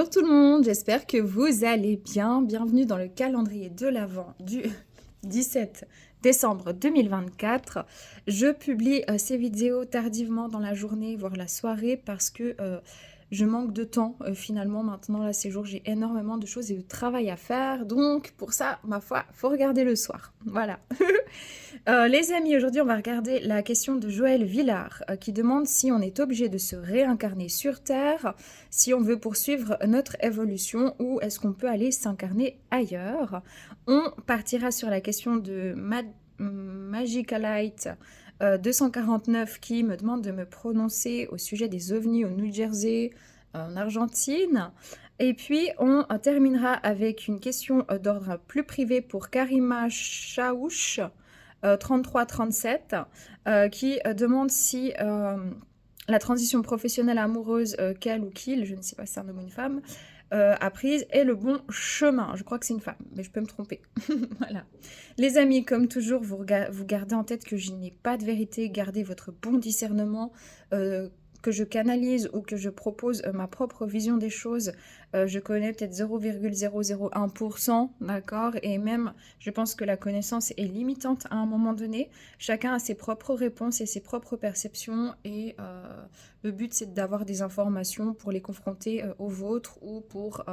Bonjour tout le monde, j'espère que vous allez bien. Bienvenue dans le calendrier de l'Avent du 17 décembre 2024. Je publie ces vidéos tardivement dans la journée, voire la soirée, parce que je manque de temps finalement. Maintenant, là, ces jours, j'ai énormément de choses et de travail à faire. Donc, pour ça, ma foi, faut regarder le soir. Voilà. Les amis, aujourd'hui, on va regarder la question de Joël Villard qui demande si on est obligé de se réincarner sur Terre, si on veut poursuivre notre évolution ou est-ce qu'on peut aller s'incarner ailleurs. On partira sur la question de Magicalite 249 qui me demande de me prononcer au sujet des ovnis au New Jersey, en Argentine. Et puis, on terminera avec une question d'ordre plus privé pour Karima Chaouch, 33-37, qui demande si la transition professionnelle amoureuse qu'elle ou qu'il, je ne sais pas si c'est un homme ou une femme, a prise est le bon chemin. Je crois que c'est une femme, mais je peux me tromper. Voilà. Les amis, comme toujours, vous gardez en tête que je n'ai pas de vérité. Gardez votre bon discernement. Que je canalise ou que je propose ma propre vision des choses, je connais peut-être 0,001%, d'accord? Et même, je pense que la connaissance est limitante à un moment donné. Chacun a ses propres réponses et ses propres perceptions et le but, c'est d'avoir des informations pour les confronter aux vôtres ou pour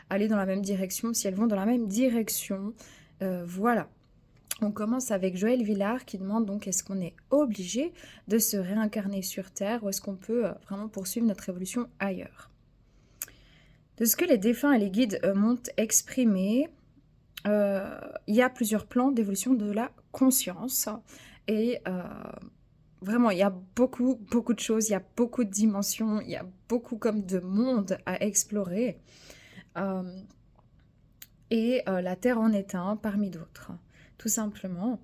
aller dans la même direction, si elles vont dans la même direction. Voilà. On commence avec Joël Villard qui demande donc est-ce qu'on est obligé de se réincarner sur Terre ou est-ce qu'on peut vraiment poursuivre notre évolution ailleurs? De ce que les défunts et les guides m'ont exprimé, il y a plusieurs plans d'évolution de la conscience et vraiment il y a beaucoup de choses, il y a beaucoup de dimensions, il y a beaucoup comme de mondes à explorer et la Terre en est un parmi d'autres, tout simplement.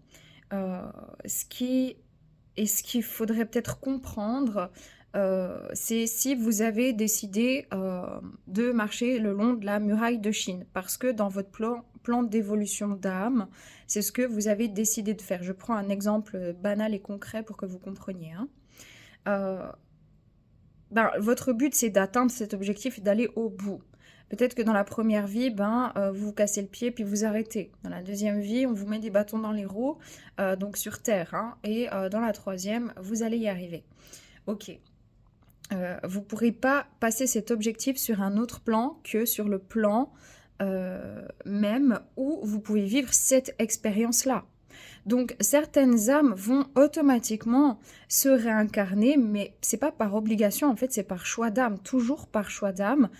Ce qu'il faudrait peut-être comprendre, c'est si vous avez décidé de marcher le long de la muraille de Chine, parce que dans votre plan d'évolution d'âme, c'est ce que vous avez décidé de faire. Je prends un exemple banal et concret pour que vous compreniez. Hein. Votre but, c'est d'atteindre cet objectif et d'aller au bout. Peut-être que dans la première vie, vous vous cassez le pied puis vous arrêtez. Dans la deuxième vie, on vous met des bâtons dans les roues, donc sur Terre. Hein, et dans la troisième, vous allez y arriver. Ok. Vous ne pourrez pas passer cet objectif sur un autre plan que sur le plan même où vous pouvez vivre cette expérience-là. Donc certaines âmes vont automatiquement se réincarner, mais c'est pas par obligation, en fait c'est par choix d'âme, toujours par choix d'âme,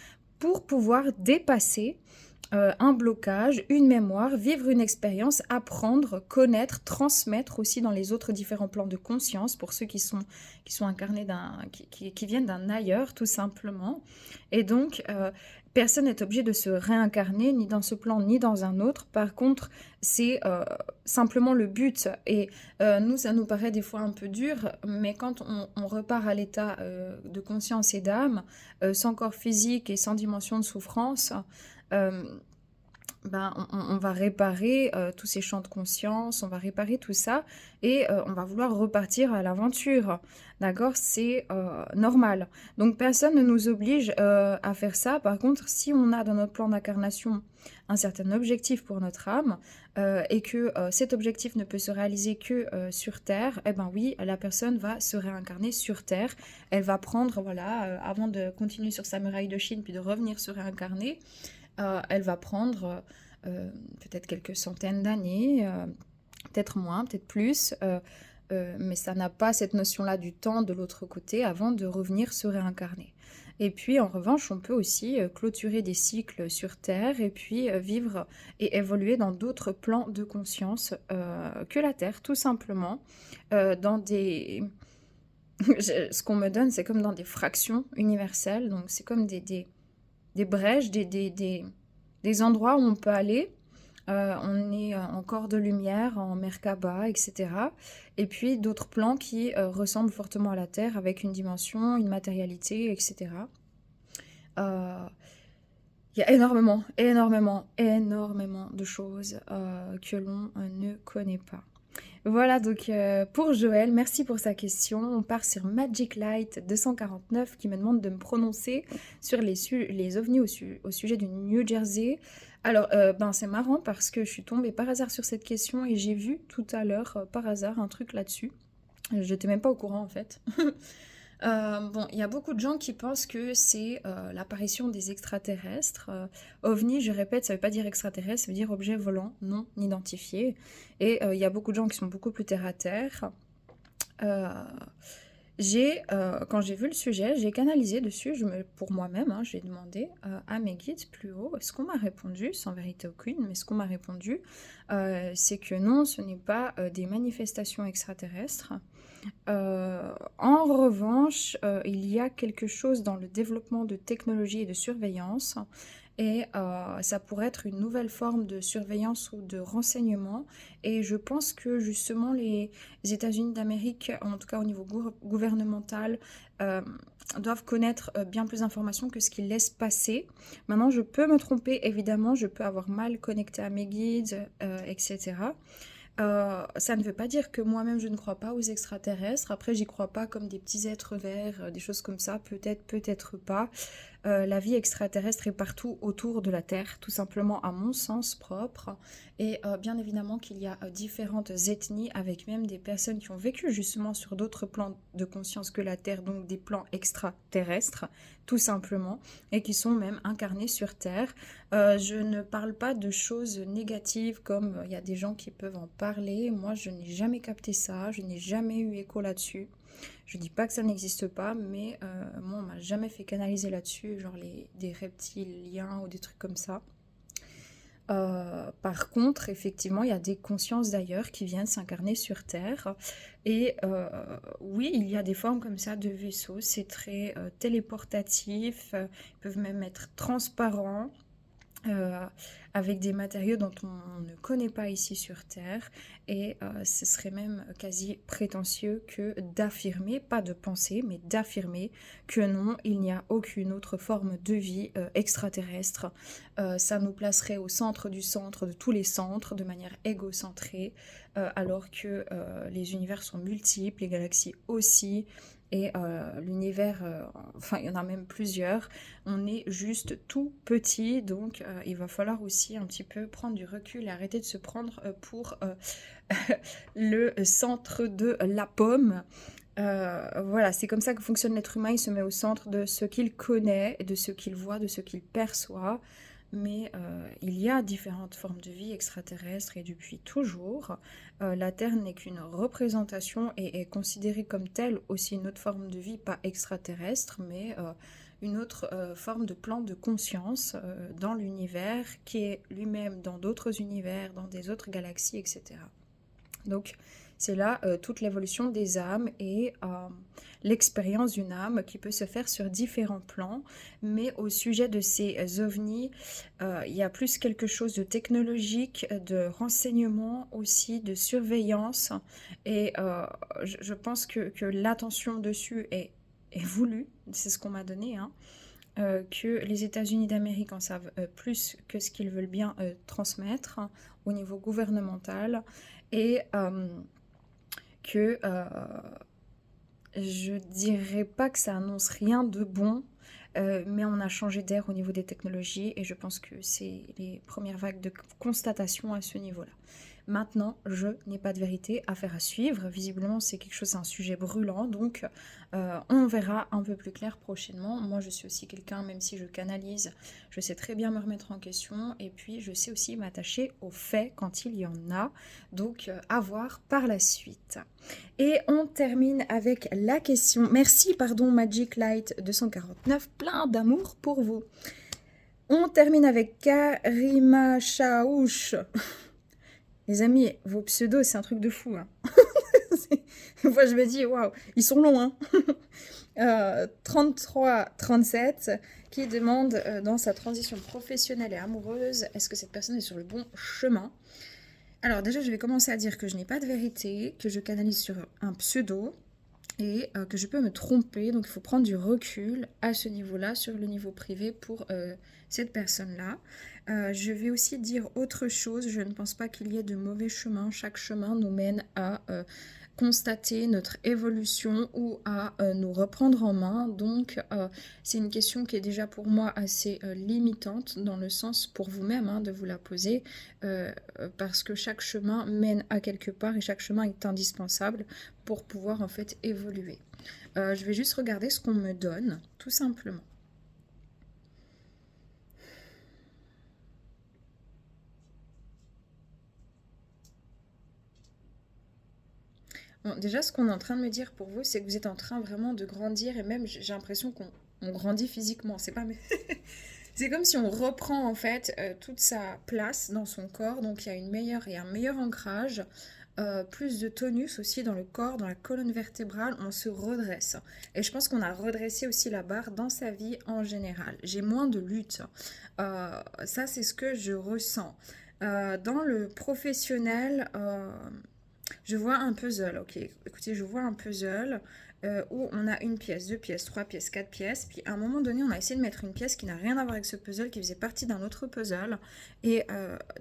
pour pouvoir dépasser un blocage, une mémoire, vivre une expérience, apprendre, connaître, transmettre aussi dans les autres différents plans de conscience pour ceux qui sont incarnés qui viennent d'un ailleurs tout simplement. Et donc personne n'est obligé de se réincarner ni dans ce plan ni dans un autre. Par contre, c'est simplement le but. Et nous, ça nous paraît des fois un peu dur, mais quand on repart à l'état de conscience et d'âme, sans corps physique et sans dimension de souffrance, on va réparer tous ces champs de conscience, on va réparer tout ça et on va vouloir repartir à l'aventure. D'accord? C'est normal. Donc personne ne nous oblige à faire ça. Par contre, si on a dans notre plan d'incarnation un certain objectif pour notre âme et que cet objectif ne peut se réaliser que sur Terre, eh ben oui, la personne va se réincarner sur Terre. Elle va prendre, voilà, avant de continuer sur sa muraille de Chine puis de revenir se réincarner, elle va prendre peut-être quelques centaines d'années, peut-être moins, peut-être plus, mais ça n'a pas cette notion-là du temps de l'autre côté avant de revenir se réincarner. Et puis en revanche, on peut aussi clôturer des cycles sur Terre et puis vivre et évoluer dans d'autres plans de conscience que la Terre, tout simplement, dans des... Ce qu'on me donne, c'est comme dans des fractions universelles, donc c'est comme des brèches, des endroits où on peut aller. On est en corps de lumière, en Merkaba, etc. Et puis d'autres plans qui ressemblent fortement à la Terre avec une dimension, une matérialité, etc. Il y a énormément de choses que l'on ne connaît pas. Voilà donc pour Joël, merci pour sa question. On part sur Magic Light 249 qui me demande de me prononcer sur les ovnis au sujet du New Jersey. Alors, ben, c'est marrant parce que je suis tombée par hasard sur cette question et j'ai vu tout à l'heure, par hasard, un truc là-dessus. J'étais même pas au courant en fait. Bon, il y a beaucoup de gens qui pensent que c'est l'apparition des extraterrestres. OVNI, je répète, ça veut pas dire extraterrestre, ça veut dire objet volant non identifié. Et il y a beaucoup de gens qui sont beaucoup plus terre à terre. Euh, quand j'ai vu le sujet, j'ai canalisé dessus, pour moi-même, hein, j'ai demandé à mes guides plus haut. Ce qu'on m'a répondu, sans vérité aucune, mais ce qu'on m'a répondu, c'est que non, ce n'est pas des manifestations extraterrestres. En revanche, il y a quelque chose dans le développement de technologie et de surveillance et ça pourrait être une nouvelle forme de surveillance ou de renseignement et je pense que justement les États-Unis d'Amérique, en tout cas au niveau gouvernemental, heu, doivent connaître, bien plus d'informations que ce qu'ils laissent passer. Maintenant je peux me tromper évidemment, je peux avoir mal connecté à mes guides, et cetera. Ça ne veut pas dire que moi-même je ne crois pas aux extraterrestres. Après, j'y crois pas comme des petits êtres verts, des choses comme ça. Peut-être, peut-être pas. La vie extraterrestre est partout autour de la Terre, tout simplement à mon sens propre. Et bien évidemment qu'il y a différentes ethnies avec même des personnes qui ont vécu justement sur d'autres plans de conscience que la Terre, donc des plans extraterrestres, tout simplement, et qui sont même incarnés sur Terre. Je ne parle pas de choses négatives comme il y a des gens qui peuvent en parler. Moi, je n'ai jamais capté ça, je n'ai jamais eu écho là-dessus. Je dis pas que ça n'existe pas, mais moi, on m'a jamais fait canaliser là-dessus, genre des reptiliens ou des trucs comme ça. Par contre, effectivement, il y a des consciences d'ailleurs qui viennent s'incarner sur Terre. Et oui, il y a des formes comme ça de vaisseaux. C'est très téléportatif. Ils peuvent même être transparents euh, avec des matériaux dont on ne connaît pas ici sur Terre. Et ce serait même quasi prétentieux que d'affirmer, pas de penser, mais d'affirmer que non, il n'y a aucune autre forme de vie extraterrestre. Ça nous placerait au centre du centre de tous les centres, de manière égocentrée, alors que les univers sont multiples, les galaxies aussi. Et l'univers, enfin il y en a même plusieurs, on est juste tout petit, donc il va falloir aussi un petit peu prendre du recul et arrêter de se prendre pour le centre de la pomme. Voilà, c'est comme ça que fonctionne l'être humain, il se met au centre de ce qu'il connaît, de ce qu'il voit, de ce qu'il perçoit. Mais il y a différentes formes de vie extraterrestres et depuis toujours, la Terre n'est qu'une représentation et est considérée comme telle aussi une autre forme de vie, pas extraterrestre, mais une autre forme de plan de conscience dans l'univers qui est lui-même dans d'autres univers, dans des autres galaxies, etc. Donc c'est là toute l'évolution des âmes et l'expérience d'une âme qui peut se faire sur différents plans. Mais au sujet de ces ovnis, il y a plus quelque chose de technologique, de renseignement aussi, de surveillance. Et je pense que l'attention dessus est voulue, c'est ce qu'on m'a donné, hein, que les États-Unis d'Amérique en savent plus que ce qu'ils veulent bien transmettre au niveau gouvernemental et que je dirais pas que ça annonce rien de bon, mais on a changé d'air au niveau des technologies et je pense que c'est les premières vagues de constatation à ce niveau-là. Maintenant, je n'ai pas de vérité, affaire à suivre. Visiblement, c'est quelque chose, c'est un sujet brûlant, donc on verra un peu plus clair prochainement. Moi, je suis aussi quelqu'un, même si je canalise, je sais très bien me remettre en question, et puis je sais aussi m'attacher aux faits quand il y en a, donc à voir par la suite. Et on termine avec la question. Merci, pardon, Magic Light 249, plein d'amour pour vous. On termine avec Karima Chaouch. Les amis, vos pseudos, c'est un truc de fou. Hein. Moi, je me dis, waouh, ils sont longs. Hein. 33-37, qui demande dans sa transition professionnelle et amoureuse, est-ce que cette personne est sur le bon chemin? Alors déjà, je vais commencer à dire que je n'ai pas de vérité, que je canalise sur un pseudo et que je peux me tromper. Donc il faut prendre du recul à ce niveau-là, sur le niveau privé, pour cette personne-là. Je vais aussi dire autre chose. Je ne pense pas qu'il y ait de mauvais chemins. Chaque chemin nous mène à constater notre évolution ou à nous reprendre en main. Donc, c'est une question qui est déjà pour moi assez limitante dans le sens pour vous-même hein, de vous la poser parce que chaque chemin mène à quelque part et chaque chemin est indispensable pour pouvoir en fait évoluer. Je vais juste regarder ce qu'on me donne, tout simplement. Bon, déjà, ce qu'on est en train de me dire pour vous, c'est que vous êtes en train vraiment de grandir et même j'ai l'impression qu'on grandit physiquement. C'est pas, mais c'est comme si on reprend en fait toute sa place dans son corps. Donc il y a un meilleur ancrage, plus de tonus aussi dans le corps, dans la colonne vertébrale. On se redresse. Et je pense qu'on a redressé aussi la barre dans sa vie en général. J'ai moins de lutte. Ça, c'est ce que je ressens. Dans le professionnel, je vois un puzzle, ok. Écoutez, je vois un puzzle où on a une pièce, deux pièces, trois pièces, quatre pièces. Puis à un moment donné, on a essayé de mettre une pièce qui n'a rien à voir avec ce puzzle, qui faisait partie d'un autre puzzle. Et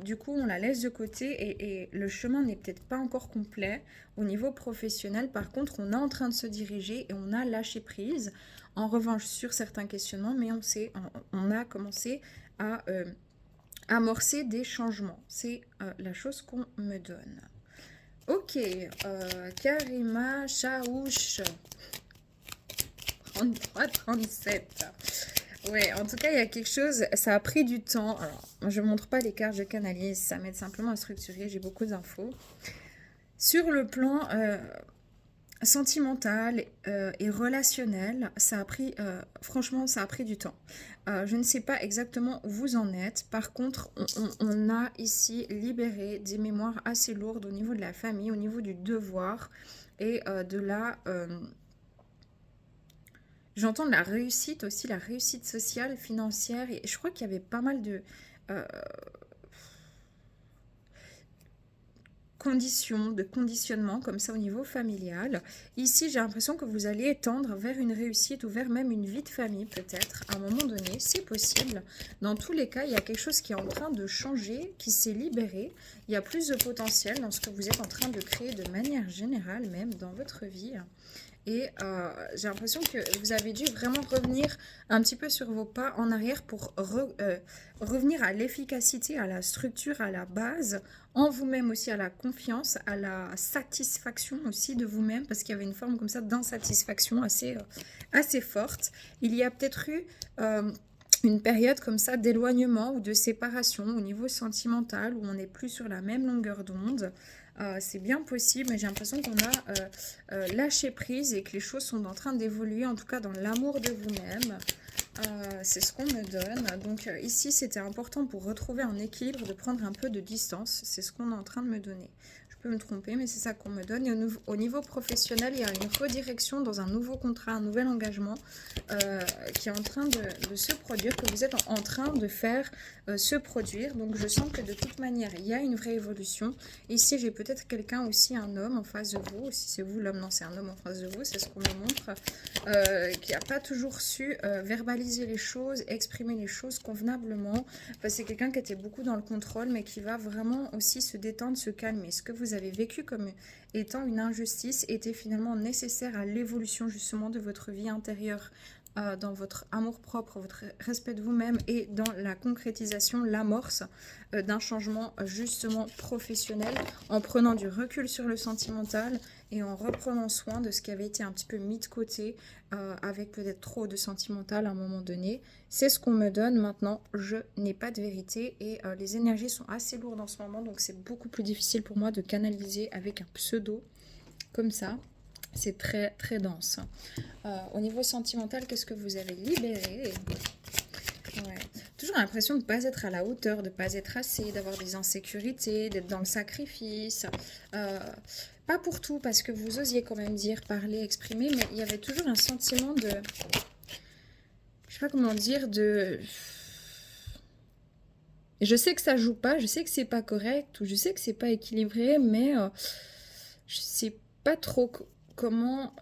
du coup, on la laisse de côté et le chemin n'est peut-être pas encore complet au niveau professionnel. Par contre, on est en train de se diriger et on a lâché prise. En revanche, sur certains questionnements, mais on a commencé à amorcer des changements. C'est la chose qu'on me donne. Ok, Karima Chaouch, 33-37. Ouais, en tout cas, il y a quelque chose, ça a pris du temps. Alors, je ne montre pas les cartes, je canalise, ça m'aide simplement à structurer, j'ai beaucoup d'infos. Sur le plan sentimental et relationnel, ça a pris, franchement, ça a pris du temps. Je ne sais pas exactement où vous en êtes. Par contre, on a ici libéré des mémoires assez lourdes au niveau de la famille, au niveau du devoir et de la... j'entends de la réussite aussi, la réussite sociale, financière. Et je crois qu'il y avait pas mal de... conditions, de conditionnement comme ça au niveau familial. Ici, j'ai l'impression que vous allez tendre vers une réussite ou vers même une vie de famille peut-être à un moment donné. C'est possible. Dans tous les cas, il y a quelque chose qui est en train de changer, qui s'est libéré. Il y a plus de potentiel dans ce que vous êtes en train de créer de manière générale même dans votre vie. Et j'ai l'impression que vous avez dû vraiment revenir un petit peu sur vos pas en arrière pour revenir à l'efficacité, à la structure, à la base, en vous-même aussi, à la confiance, à la satisfaction aussi de vous-même, parce qu'il y avait une forme comme ça d'insatisfaction assez forte. Il y a peut-être eu une période comme ça d'éloignement ou de séparation au niveau sentimental, où on n'est plus sur la même longueur d'onde. C'est bien possible, mais j'ai l'impression qu'on a lâché prise et que les choses sont en train d'évoluer, en tout cas dans l'amour de vous-même. C'est ce qu'on me donne. Donc ici, c'était important pour retrouver un équilibre, de prendre un peu de distance. C'est ce qu'on est en train de me donner. Je peux me tromper, mais c'est ça qu'on me donne. Et au niveau professionnel, il y a une redirection dans un nouveau contrat, un nouvel engagement qui est en train de se produire, que vous êtes en train de faire se produire. Donc je sens que de toute manière, il y a une vraie évolution. Ici, j'ai peut-être quelqu'un aussi, un homme en face de vous. Si c'est vous l'homme, non, c'est un homme en face de vous, c'est ce qu'on me montre, qui n'a pas toujours su verbaliser les choses, exprimer les choses convenablement. Enfin, c'est quelqu'un qui était beaucoup dans le contrôle, mais qui va vraiment aussi se détendre, se calmer. Ce que vous avez vécu comme étant une injustice était finalement nécessaire à l'évolution justement de votre vie intérieure, dans votre amour-propre, votre respect de vous-même et dans la concrétisation, l'amorce d'un changement justement professionnel, en prenant du recul sur le sentimental et en reprenant soin de ce qui avait été un petit peu mis de côté avec peut-être trop de sentimental à un moment donné. C'est ce qu'on me donne maintenant. Je n'ai pas de vérité et les énergies sont assez lourdes en ce moment, donc c'est beaucoup plus difficile pour moi de canaliser avec un pseudo comme ça. C'est très très dense. Au niveau sentimental, qu'est-ce que vous avez libéré? Ouais. Toujours l'impression de ne pas être à la hauteur, de ne pas être assez, d'avoir des insécurités, d'être dans le sacrifice. Pas pour tout, parce que vous osiez quand même dire, parler, exprimer, mais il y avait toujours un sentiment de... Je sais pas comment dire, de... Je sais que ça joue pas, je sais que c'est pas correct, ou je sais que c'est pas équilibré, mais je sais pas trop comment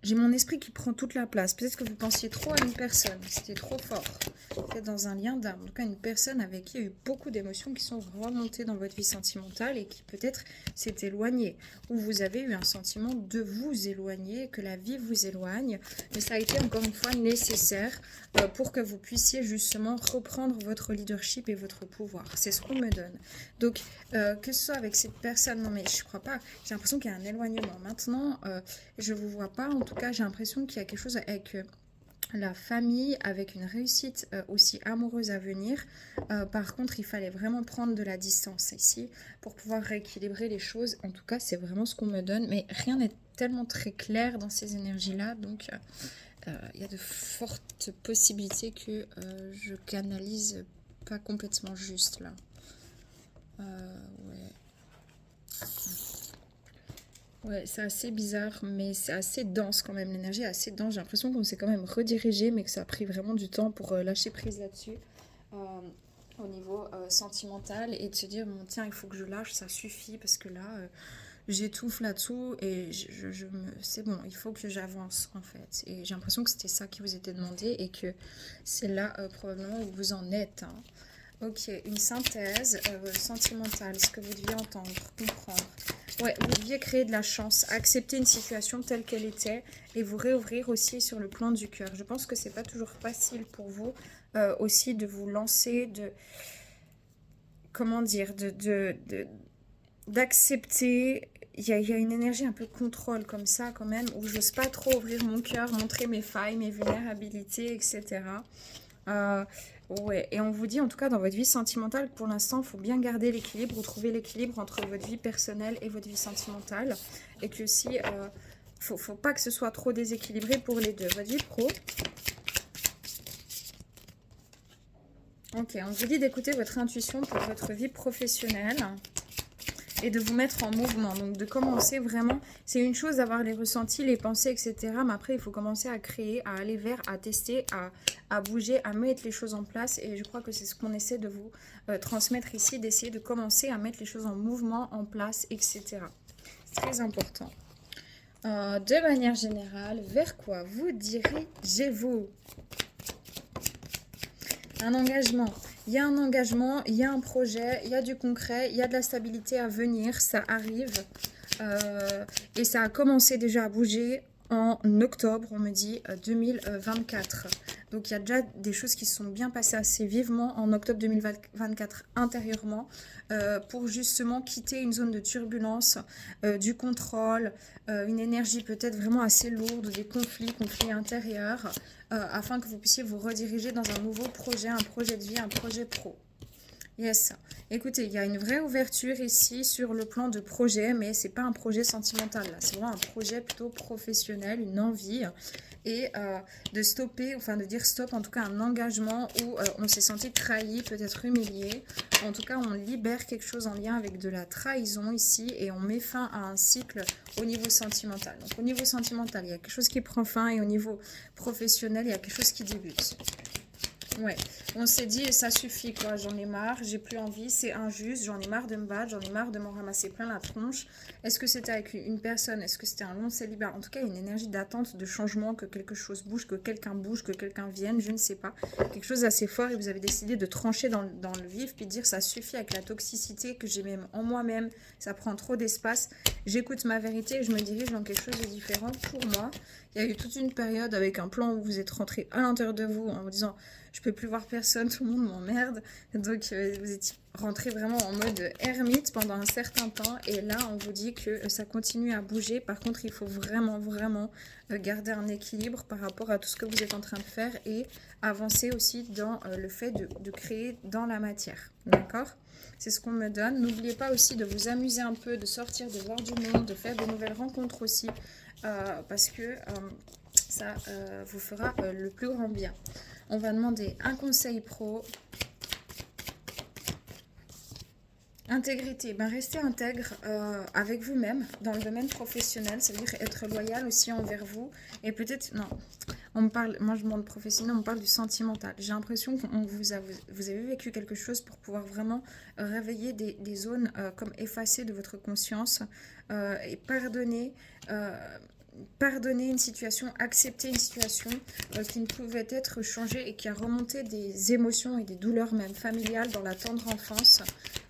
J'ai mon esprit qui prend toute la place. Peut-être que vous pensiez trop à une personne. C'était trop fort. Peut-être dans un lien d'âme. En tout cas, une personne avec qui il y a eu beaucoup d'émotions qui sont remontées dans votre vie sentimentale et qui peut-être s'est éloignée. Ou vous avez eu un sentiment de vous éloigner, que la vie vous éloigne. Mais ça a été encore une fois nécessaire pour que vous puissiez justement reprendre votre leadership et votre pouvoir. C'est ce qu'on me donne. Donc, que ce soit avec cette personne, non mais je crois pas. J'ai l'impression qu'il y a un éloignement. Maintenant, je vous vois pas. En tout cas, j'ai l'impression qu'il y a quelque chose avec la famille, avec une réussite aussi amoureuse à venir. Par contre, il fallait vraiment prendre de la distance ici pour pouvoir rééquilibrer les choses. En tout cas, c'est vraiment ce qu'on me donne. Mais rien n'est tellement très clair dans ces énergies-là. Donc, il y a de fortes possibilités que je canalise pas complètement juste là. Ouais. Ouais, c'est assez bizarre, mais c'est assez dense quand même. L'énergie est assez dense. J'ai l'impression qu'on s'est quand même redirigé, mais que ça a pris vraiment du temps pour lâcher prise là-dessus. euh, Au niveau sentimental. Et de se dire, bon, tiens, il faut que je lâche, ça suffit, parce que là, j'étouffe là-dessous. Et c'est bon, il faut que j'avance, en fait. Et j'ai l'impression que c'était ça qui vous était demandé. Et que c'est là, probablement, où vous en êtes. Hein. Ok, une synthèse sentimentale, ce que vous deviez entendre, comprendre. Ouais, vous deviez créer de la chance, accepter une situation telle qu'elle était et vous réouvrir aussi sur le plan du cœur. Je pense que c'est pas toujours facile pour vous aussi de vous lancer, de comment dire, d'accepter. Il y a une énergie un peu contrôle comme ça quand même, où j'ose pas trop ouvrir mon cœur, montrer mes failles, mes vulnérabilités, etc. Ouais, et on vous dit en tout cas dans votre vie sentimentale, pour l'instant, il faut bien garder l'équilibre, retrouver l'équilibre entre votre vie personnelle et votre vie sentimentale. Et que si, faut pas que ce soit trop déséquilibré pour les deux. Votre vie pro. Ok, on vous dit d'écouter votre intuition pour votre vie professionnelle et de vous mettre en mouvement. Donc de commencer vraiment, c'est une chose d'avoir les ressentis, les pensées, etc. Mais après, il faut commencer à créer, à aller vers, à tester, à bouger, à mettre les choses en place. Et je crois que c'est ce qu'on essaie de vous transmettre ici, d'essayer de commencer à mettre les choses en mouvement, en place, etc. C'est très important. De manière générale, vers quoi vous dirigez-vous? Un engagement. Il y a un engagement, il y a un projet, il y a du concret, il y a de la stabilité à venir, ça arrive. Et ça a commencé déjà à bouger en octobre, on me dit 2024. Donc il y a déjà des choses qui se sont bien passées assez vivement en octobre 2024 intérieurement pour justement quitter une zone de turbulence, du contrôle, une énergie peut-être vraiment assez lourde, des conflits intérieurs, afin que vous puissiez vous rediriger dans un nouveau projet, un projet de vie, un projet pro. Yes. Écoutez, il y a une vraie ouverture ici sur le plan de projet, mais c'est pas un projet sentimental là. C'est vraiment un projet plutôt professionnel, une envie et de stopper, enfin de dire stop, en tout cas un engagement où on s'est senti trahi, peut-être humilié. En tout cas, on libère quelque chose en lien avec de la trahison ici et on met fin à un cycle au niveau sentimental. Donc au niveau sentimental, il y a quelque chose qui prend fin et au niveau professionnel, il y a quelque chose qui débute. Ouais, on s'est dit ça suffit quoi, j'en ai marre, j'ai plus envie, c'est injuste, j'en ai marre de me battre, j'en ai marre de m'en ramasser plein la tronche. Est-ce que c'était avec une personne, est-ce que c'était un long célibat? En tout cas, une énergie d'attente, de changement, que quelque chose bouge, que quelqu'un vienne, je ne sais pas. Quelque chose d'assez fort et vous avez décidé de trancher dans le vif puis de dire ça suffit avec la toxicité que j'ai même en moi-même, ça prend trop d'espace. J'écoute ma vérité et je me dirige dans quelque chose de différent pour moi. Il y a eu toute une période avec un plan où vous êtes rentré à l'intérieur de vous en vous disant je peux plus voir personne, tout le monde m'emmerde. Donc vous étiez rentré vraiment en mode ermite pendant un certain temps. Et là, on vous dit que ça continue à bouger. Par contre, il faut vraiment, vraiment garder un équilibre par rapport à tout ce que vous êtes en train de faire et avancer aussi dans le fait de créer dans la matière. D'accord ? C'est ce qu'on me donne. N'oubliez pas aussi de vous amuser un peu, de sortir, de voir du monde, de faire de nouvelles rencontres aussi. Parce que ça vous fera le plus grand bien. On va demander un conseil pro. Intégrité, restez intègre avec vous-même dans le domaine professionnel, ça veut dire être loyal aussi envers vous. Et peut-être, non, on me parle, moi je demande professionnel, on me parle du sentimental. J'ai l'impression que vous avez vécu quelque chose pour pouvoir vraiment réveiller des zones comme effacées de votre conscience et pardonner. pardonner une situation, accepter une situation qui ne pouvait être changée et qui a remonté des émotions et des douleurs même familiales dans la tendre enfance,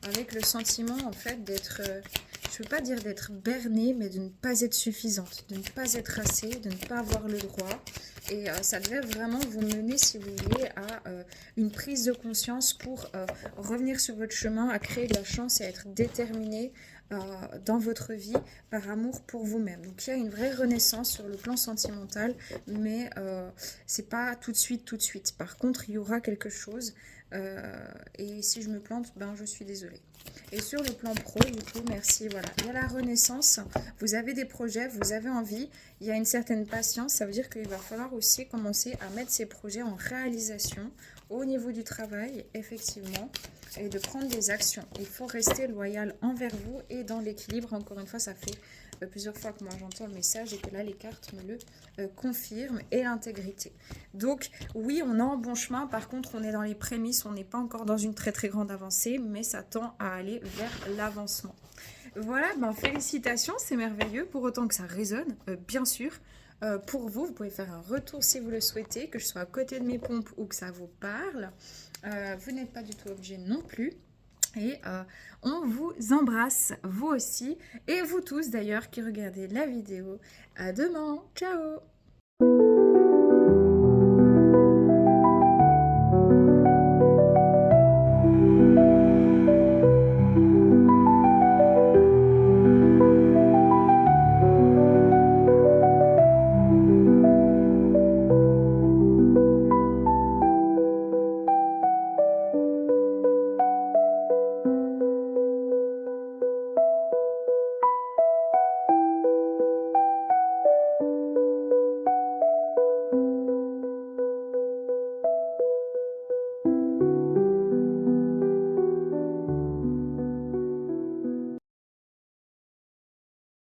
avec le sentiment en fait d'être, je ne veux pas dire d'être bernée, mais de ne pas être suffisante, de ne pas être assez, de ne pas avoir le droit. Et ça devait vraiment vous mener, si vous voulez, à une prise de conscience pour revenir sur votre chemin, à créer de la chance et à être déterminé dans votre vie par amour pour vous-même. Donc il y a une vraie renaissance sur le plan sentimental, mais c'est pas tout de suite, tout de suite. Par contre, il y aura quelque chose. Et si je me plante, ben je suis désolée. Et sur le plan pro, du coup, merci, voilà. Il y a la renaissance, vous avez des projets, vous avez envie, il y a une certaine patience, ça veut dire qu'il va falloir aussi commencer à mettre ces projets en réalisation au niveau du travail, effectivement, et de prendre des actions. Il faut rester loyal envers vous et dans l'équilibre. Encore une fois, ça fait plusieurs fois que moi j'entends le message et que là les cartes me le confirment, et l'intégrité. Donc oui, on est en bon chemin, par contre on est dans les prémices, on n'est pas encore dans une très très grande avancée, mais ça tend à aller vers l'avancement. Voilà, ben félicitations, c'est merveilleux, pour autant que ça résonne, bien sûr. Pour vous, vous pouvez faire un retour si vous le souhaitez, que je sois à côté de mes pompes ou que ça vous parle. Vous n'êtes pas du tout obligé non plus. Et on vous embrasse, vous aussi, et vous tous d'ailleurs qui regardez la vidéo. À demain, ciao!